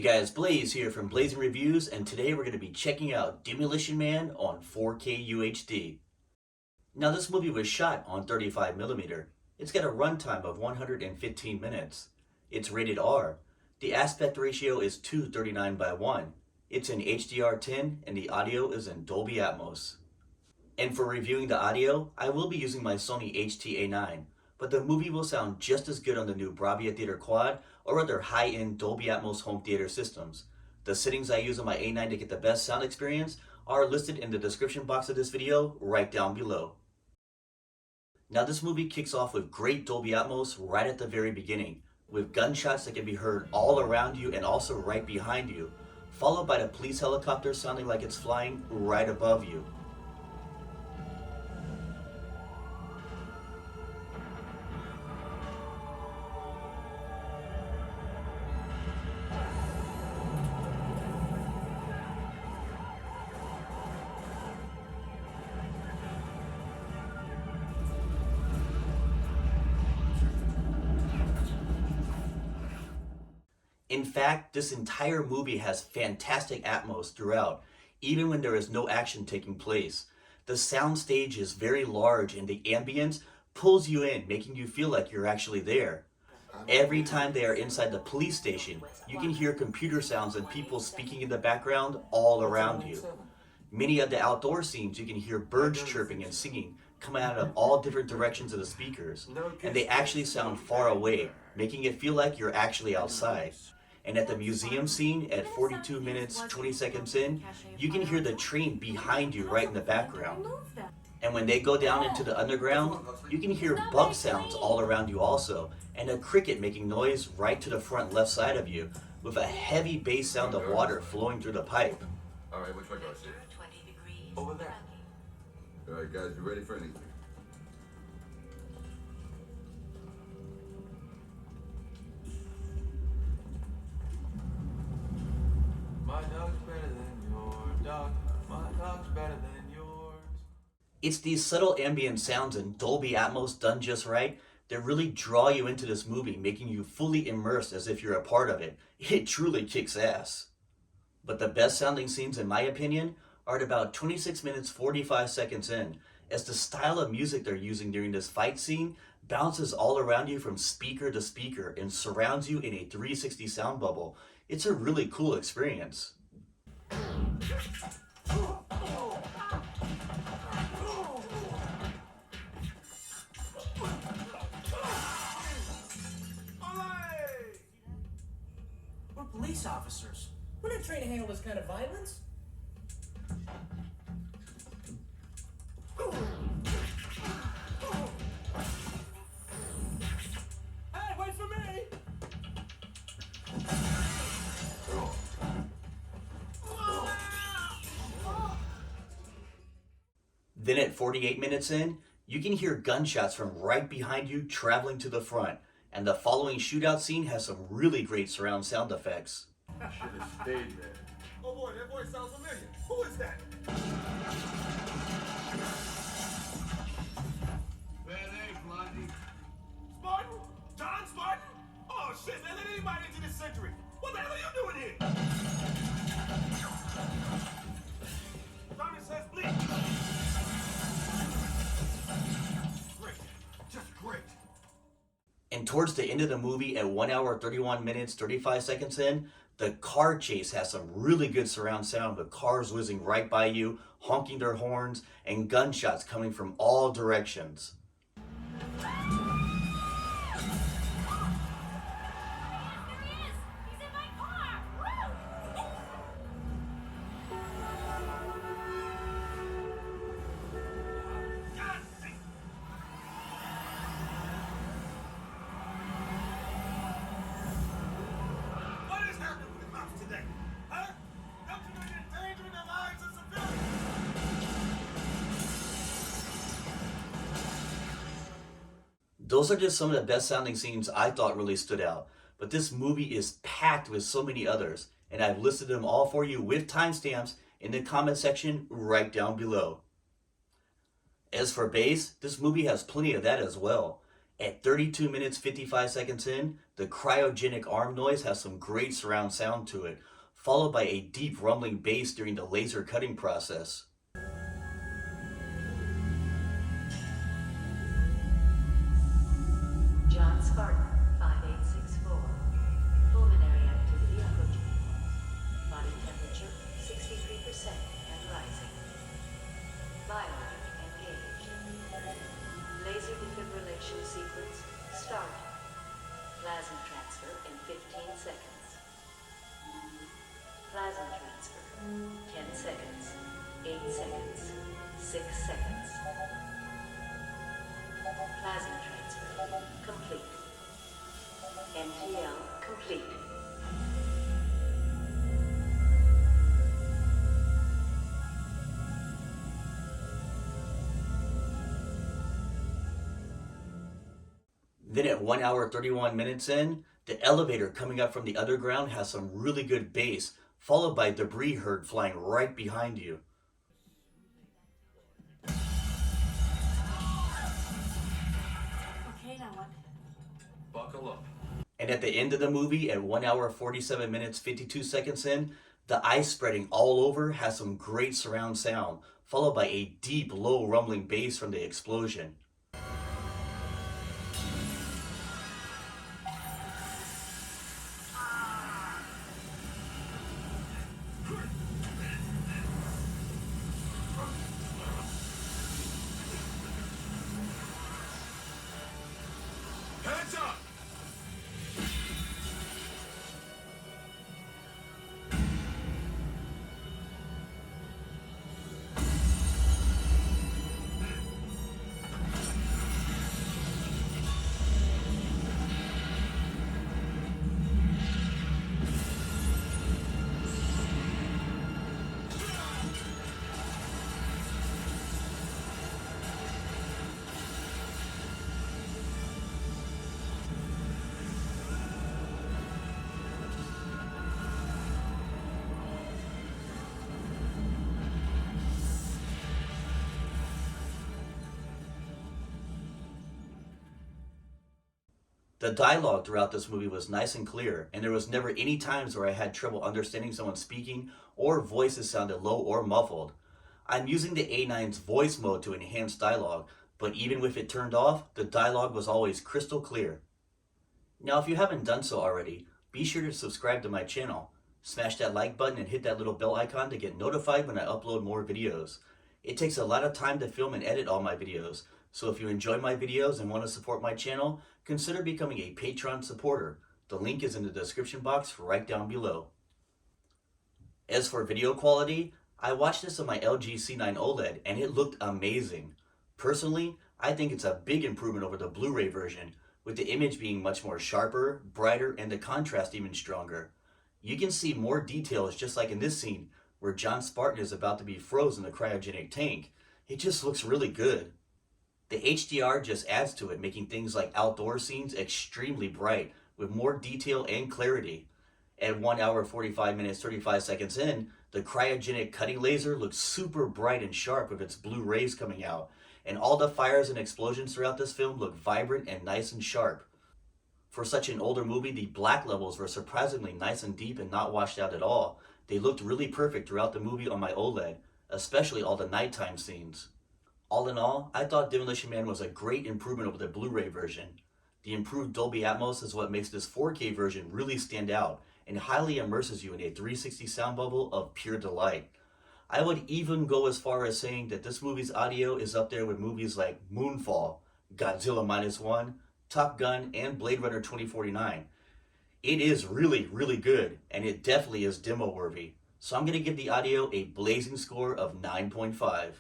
guys, Blaze here from Blazing Reviews, and today we're going to be checking out Demolition Man on 4K UHD. Now this movie was shot on 35mm. It's got a runtime of 115 minutes. It's rated R. The aspect ratio is 2:39:1. It's in HDR10 and the audio is in Dolby Atmos. And for reviewing the audio, I will be using my Sony HT-A9. But the movie will sound just as good on the new Bravia Theater Quad or other high-end Dolby Atmos home theater systems. The settings I use on my A9 to get the best sound experience are listed in the description box of this video right down below. Now this movie kicks off with great Dolby Atmos right at the very beginning, with gunshots that can be heard all around you and also right behind you, followed by the police helicopter sounding like it's flying right above you. In fact, this entire movie has fantastic atmos throughout, even when there is no action taking place. The sound stage is very large and the ambience pulls you in, making you feel like you're actually there. Every time they are inside the police station, you can hear computer sounds and people speaking in the background all around you. Many of the outdoor scenes, you can hear birds chirping and singing coming out of all different directions of the speakers, and they actually sound far away, making it feel like you're actually outside. And at the museum scene, at 42 minutes, 20 seconds in, you can hear the train behind you right in the background. And when they go down into the underground, you can hear bug sounds all around you also, and a cricket making noise right to the front left side of you, with a heavy bass sound of water flowing through the pipe. Alright, which way do I see? Over there. Alright guys, you ready for anything? My dog's better than your dog. My dog's better than yours. It's these subtle ambient sounds and Dolby Atmos done just right that really draw you into this movie, making you fully immersed as if you're a part of it. It truly kicks ass. But the best sounding scenes, in my opinion, are at about 26 minutes 45 seconds in, as the style of music they're using during this fight scene bounces all around you from speaker to speaker and surrounds you in a 360 sound bubble. It's a really cool experience. We're police officers. We're not trained to handle this kind of violence. Hey, wait for me! Then at 48 minutes in, you can hear gunshots from right behind you traveling to the front, and the following shootout scene has some really great surround sound effects. Should have stayed there. Oh boy, that voice sounds familiar. Who is that? Blondie. Spartan? John Spartan? Oh shit, man, let anybody into this century. What the hell are you doing here? Tommy says bleed. Great. Just great. And towards the end of the movie at 1 hour 31 minutes 35 seconds in, the car chase has some really good surround sound with cars whizzing right by you, honking their horns, and gunshots coming from all directions. Those are just some of the best sounding scenes I thought really stood out, but this movie is packed with so many others, and I've listed them all for you with timestamps in the comment section right down below. As for bass, this movie has plenty of that as well. At 32 minutes 55 seconds in, the cryogenic arm noise has some great surround sound to it, followed by a deep rumbling bass during the laser cutting process. John Spartan, 5864. Pulmonary activity approaching. Body temperature, 63% and rising. Biometric engaged. Laser defibrillation sequence, start. Plasma transfer in 15 seconds. Plasma transfer, 10 seconds, 8 seconds, 6 seconds. Plasma transfer complete. MTL complete. Then at 1 hour 31 minutes in, the elevator coming up from the underground has some really good bass, followed by debris heard flying right behind you. Okay, now what? Buckle up. And at the end of the movie, at 1 hour 47 minutes 52 seconds in, the ice spreading all over has some great surround sound, followed by a deep, low rumbling bass from the explosion. Hands up! The dialogue throughout this movie was nice and clear, and there was never any times where I had trouble understanding someone speaking or voices sounded low or muffled. I'm using the A9's voice mode to enhance dialogue, but even with it turned off, the dialogue was always crystal clear. Now if you haven't done so already, be sure to subscribe to my channel. Smash that like button and hit that little bell icon to get notified when I upload more videos. It takes a lot of time to film and edit all my videos, so if you enjoy my videos and want to support my channel, consider becoming a Patreon supporter. The link is in the description box right down below. As for video quality, I watched this on my LG C9 OLED and it looked amazing. Personally, I think it's a big improvement over the Blu-ray version, with the image being much more sharper, brighter, and the contrast even stronger. You can see more details just like in this scene, where John Spartan is about to be frozen in the cryogenic tank. It just looks really good. The HDR just adds to it, making things like outdoor scenes extremely bright, with more detail and clarity. At 1 hour 45 minutes 35 seconds in, the cryogenic cutting laser looks super bright and sharp with its blue rays coming out, and all the fires and explosions throughout this film look vibrant and nice and sharp. For such an older movie, the black levels were surprisingly nice and deep and not washed out at all. They looked really perfect throughout the movie on my OLED, especially all the nighttime scenes. All in all, I thought Demolition Man was a great improvement over the Blu-ray version. The improved Dolby Atmos is what makes this 4K version really stand out and highly immerses you in a 360 sound bubble of pure delight. I would even go as far as saying that this movie's audio is up there with movies like Moonfall, Godzilla Minus One, Top Gun, and Blade Runner 2049. It is really, really good, and it definitely is demo-worthy. So I'm going to give the audio a blazing score of 9.5.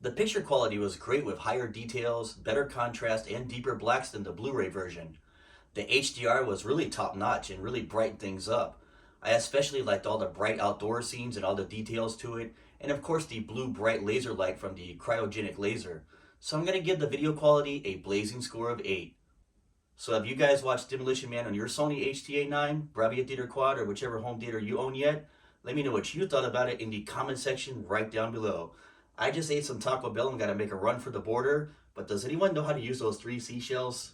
The picture quality was great with higher details, better contrast, and deeper blacks than the Blu-ray version. The HDR was really top-notch and really brightened things up. I especially liked all the bright outdoor scenes and all the details to it, and of course the blue bright laser light from the cryogenic laser. So I'm going to give the video quality a blazing score of 8. So have you guys watched Demolition Man on your Sony HT-A9, Bravia Theater Quad, or whichever home theater you own yet? Let me know what you thought about it in the comment section right down below. I just ate some Taco Bell and got to make a run for the border, but does anyone know how to use those 3 seashells?